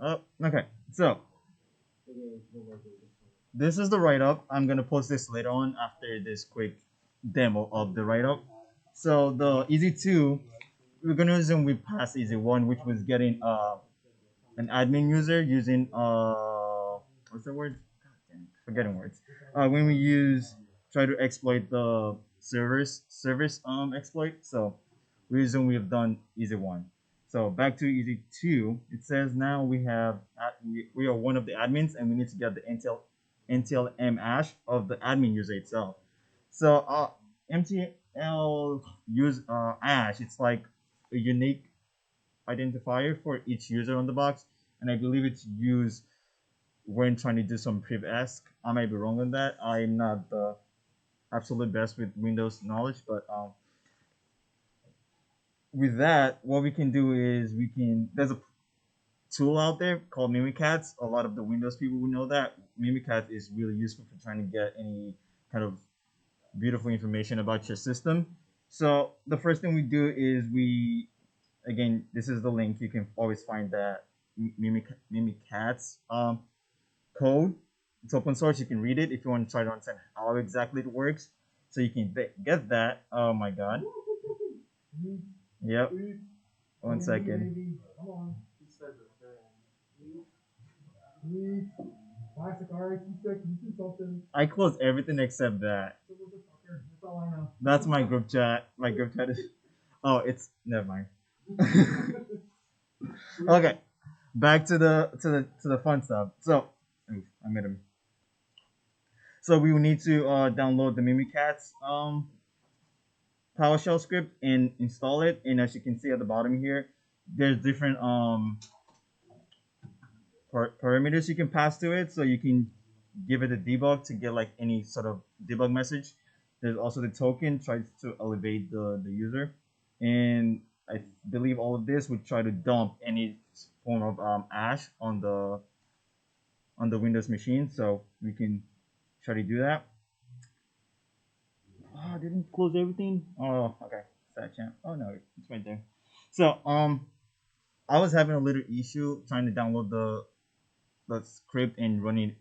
Okay. So this is the write-up. I'm gonna post this later on after this quick demo of the write-up. So the Easy 2, we're gonna assume we passed Easy 1, which was getting an admin user using what's the word? God damn, forgetting words. When we use try to exploit the service exploit. So we assume we have done Easy 1. So back to Easy 2. It says now we are one of the admins and we need to get the NTLM hash of the admin user itself. So MTL use hash. It's like a unique identifier for each user on the box, and I believe it's used when trying to do some priv-esque. I might be wrong on that. I'm not the absolute best with Windows knowledge, but with that, what we can do is there's a tool out there called Mimikatz. A lot of the Windows people will know that Mimikatz is really useful for trying to get any kind of beautiful information about your system. So the first thing we do is again, this is the link. You can always find that Mimikatz code. It's open source. You can read it if you want to try to understand how exactly it works. So you can get that. Oh my god. Yep. 1 second. I closed everything except that. That's my group chat. My group chat is. Oh, it's never mind. Okay, back to the fun stuff. So, oof, I made him. So we will need to download the Mimikatz PowerShell script and install it. And as you can see at the bottom here, there's different parameters you can pass to it. So you can give it a debug to get like any sort of debug message. There's also the token tries to elevate the user, and I believe all of this would try to dump any form of ash on the Windows machine. So we can try to do that. Oh, I didn't close everything. Oh, okay. Side champ. Oh no, it's right there. So I was having a little issue trying to download the script and running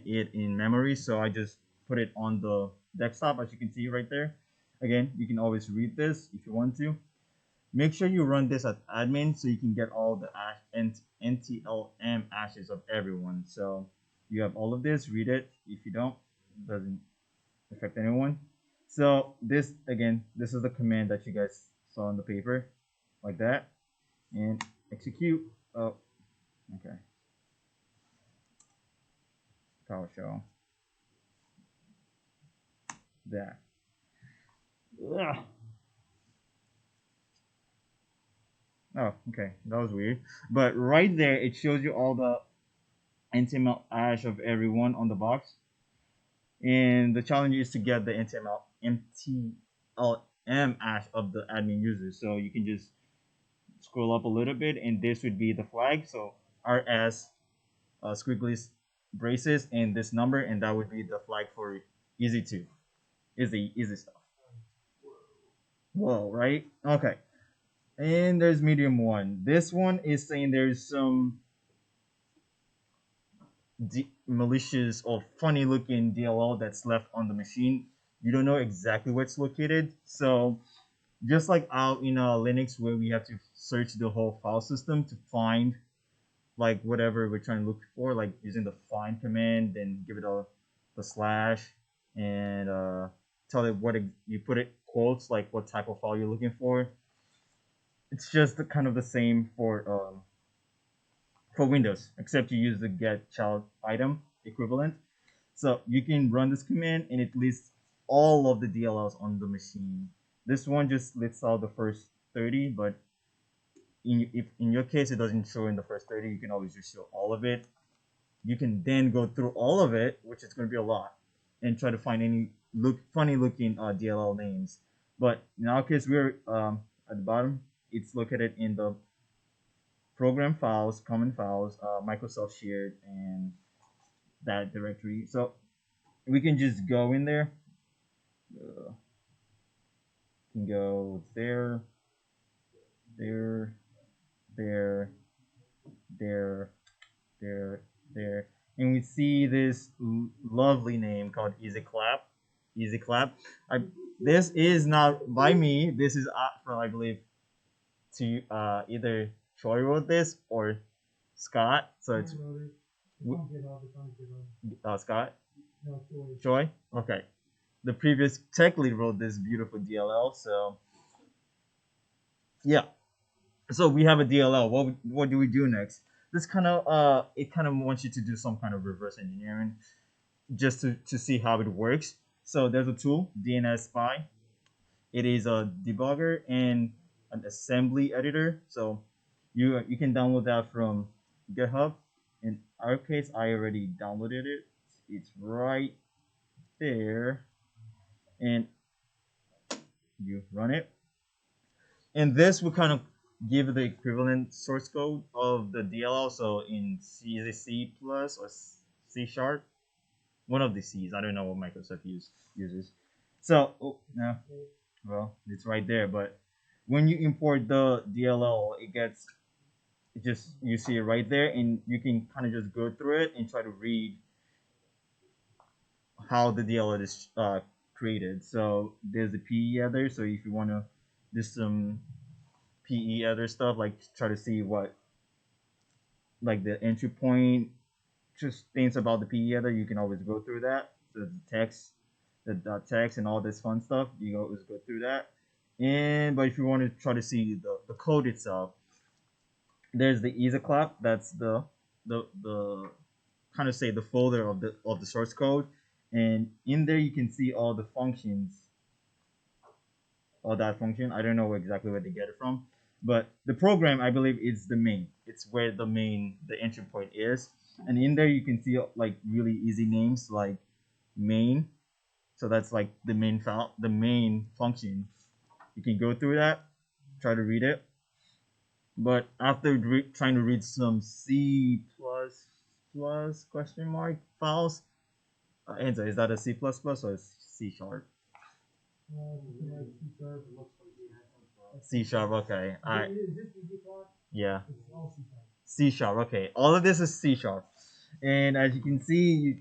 it in memory. So I just put it on the desktop, as you can see right there. Again, you can always read this if you want to. Make sure you run this as admin so you can get all the NTLM ashes of everyone. So you have all of this. Read it. If you don't, it doesn't affect anyone. So this again, this is the command that you guys saw on the paper, like that, and execute. Oh, okay. PowerShell. That. Ugh. Oh, okay. That was weird. But right there, it shows you all the NTML hash of everyone on the box. And the challenge is to get the NTLM hash of the admin user. So you can just scroll up a little bit, and this would be the flag. So RS squiggly braces and this number, and that would be the flag for easy two. Easy stuff. Whoa, right? Okay. And there's medium one. This one is saying there's some malicious or funny looking DLL that's left on the machine. You don't know exactly where it's located. So just like out in Linux where we have to search the whole file system to find like whatever we're trying to look for, like using the find command, then give it the slash and tell it what you put it quotes like what type of file you're looking for. It's just kind of the same for Windows, except you use the get child item equivalent. So you can run this command and it lists all of the DLLs on the machine. This one just lists out the first 30, but if in your case it doesn't show in the first 30, you can always just show all of it. You can then go through all of it, which is going to be a lot, and try to find any funny looking DLL names. But in our case, we're at the bottom. It's located in the program files, common files, Microsoft shared, and that directory. So we can just go in there. Can go there, there, there, there. there, there, and we see this lovely name called Easy Clap. Easy Clap. I This is not by me. This is from, I believe, to either Troy wrote this or Scott. So it's Scott. Troy. Okay. The previous tech lead wrote this beautiful DLL. So yeah. So we have a DLL. What do we do next? This kind of it kind of wants you to do some kind of reverse engineering just to see how it works. So there's a tool, DNS Spy. It is a debugger and an assembly editor. So you can download that from GitHub. In our case, I already downloaded it. It's right there, and you run it. And this will kind of give the equivalent source code of the DLL. So in C plus or C sharp, one of the C's. I don't know what Microsoft uses. So no, well, it's right there. But when you import the DLL, it just you see it right there, and you can kind of just go through it and try to read how the DLL is created. So there's the PE editor. So if you want to do some PE other stuff, like try to see what like the entry point, just things about the PE editor, you can always go through that. So the text, the text, and all this fun stuff, you can always go through that. And but if you want to try to see the code itself, there's the EasyClap. That's the kind of say the folder of the source code, and in there you can see all the functions or that function. I don't know exactly where they get it from, but the program I believe is the main. It's where the entry point is, and in there you can see like really easy names like main. So that's like the main file, the main function. You can go through that, try to read it, but after trying to read some C plus plus question mark files, Enzo, is that a C plus plus or C sharp? C sharp, okay. All right. Yeah. C sharp, okay. All of this is C sharp. And as you can see,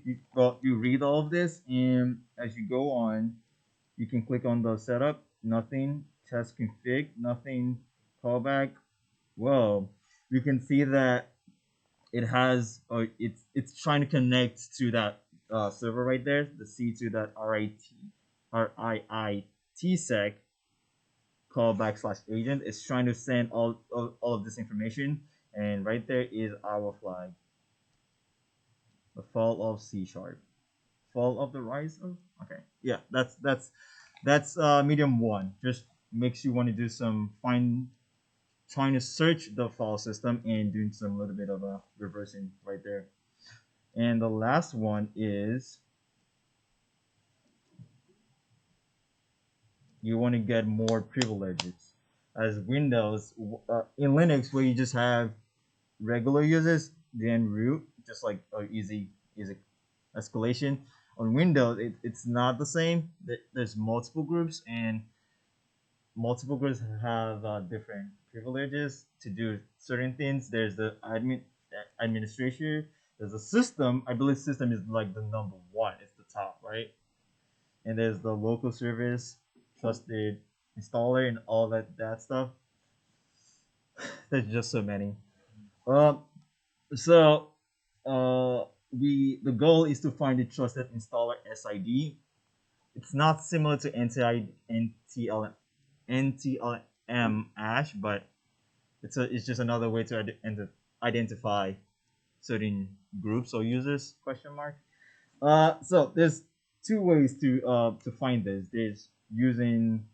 you read all of this, and as you go on, you can click on the setup, nothing, test config, nothing, callback. Well, you can see that it has, it's trying to connect to that server right there, the C2.RIT call backslash agent is trying to send all of this information, and right there is our flag, the fall of C sharp, fall of the rise of. Okay, yeah, that's medium one. Just makes you want to do some trying to search the file system and doing some little bit of a reversing right there. And the last one is you want to get more privileges. As Windows, in Linux, where you just have regular users, then root, just like easy escalation. On Windows, it's not the same. There's multiple groups, and multiple groups have different privileges to do certain things. There's the administrator. There's a system. I believe system is like the number one. It's the top, right? And there's the local service, trusted installer, and all that stuff. There's just so many. Um, so the goal is to find the trusted installer SID. It's not similar to NTLM hash, but it's just another way to identify certain groups or users. Question mark. So there's two ways to find this. There's using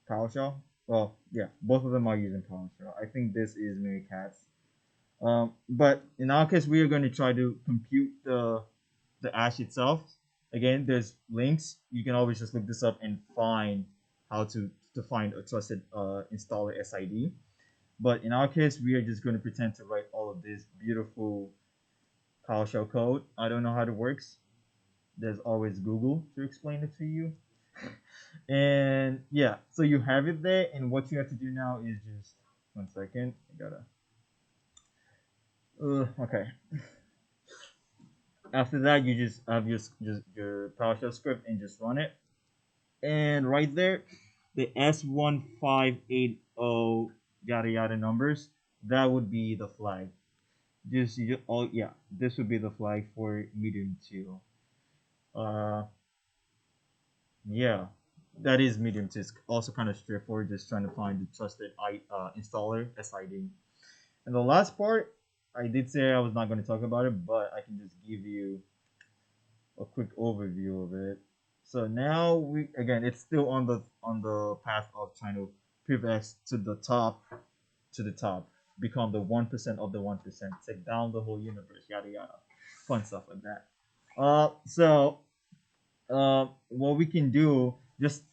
PowerShell. Well, yeah, both of them are using PowerShell. I think this is Miracats. But in our case, we are going to try to compute the hash itself. Again, there's links. You can always just look this up and find how to find a trusted installer SID. But in our case, we are just going to pretend to write all of this beautiful PowerShell code. I don't know how it works. There's always Google to explain it to you. And yeah, so you have it there, and what you have to do now is just 1 second. I gotta. Okay. After that, you just have just your PowerShell script and just run it. And right there, the S1580 yada yada numbers, that would be the flag. Oh yeah, this would be the flag for medium two. Uh, yeah, that is medium two. It's also kind of straightforward, just trying to find the trusted installer SID. And the last part, I did say I was not going to talk about it, but I can just give you a quick overview of it. So now we again, it's still on the path of trying to pivot to the top, become the 1% of the 1%, take down the whole universe, yada yada, fun stuff like that. What we can do, just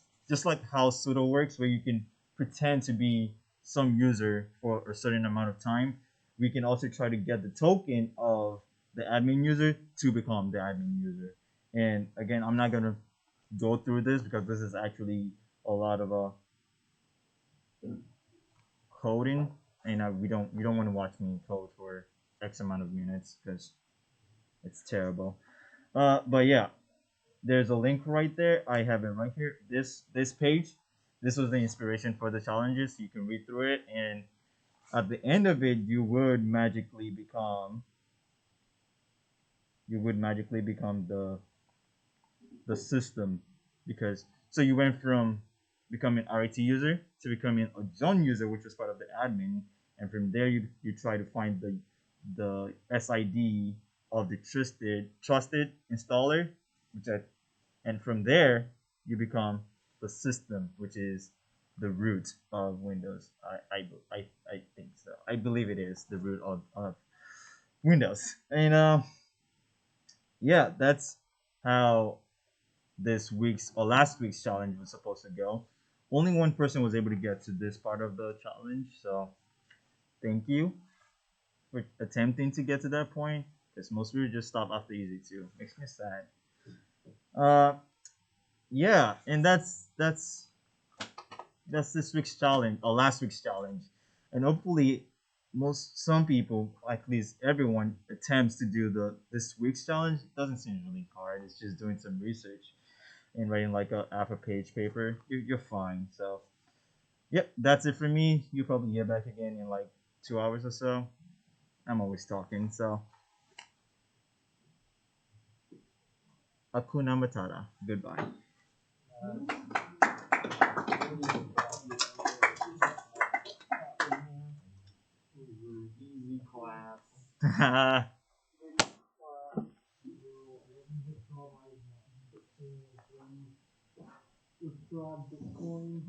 like how sudo works, where you can pretend to be some user for a certain amount of time, we can also try to get the token of the admin user to become the admin user. And again, I'm not gonna go through this because this is actually a lot of coding, and we don't want to watch me code for X amount of minutes because it's terrible. But yeah, there's a link right there. I have it right here. This page, this was the inspiration for the challenges. You can read through it, and at the end of it, you would magically become the system, because so you went from becoming RIT user to becoming a Zone user, which was part of the admin, and from there you try to find the SID of the trusted installer, which I and from there you become the system, which is the root of Windows. I think so. I believe it is the root of Windows. And yeah, that's how this week's or last week's challenge was supposed to go. Only one person was able to get to this part of the challenge, so thank you for attempting to get to that point. Because most people just stop after easy two. Makes me sad. Uh, yeah, and that's this week's challenge or last week's challenge, and hopefully some people, at least everyone, attempts to do the this week's challenge. It doesn't seem really hard. It's just doing some research and writing like a half a page paper. You're fine. So yep, that's it for me. You probably get back again in like 2 hours or so. I'm always talking. So Akuna Matata. Goodbye. Easy class. Withdraw Bitcoin.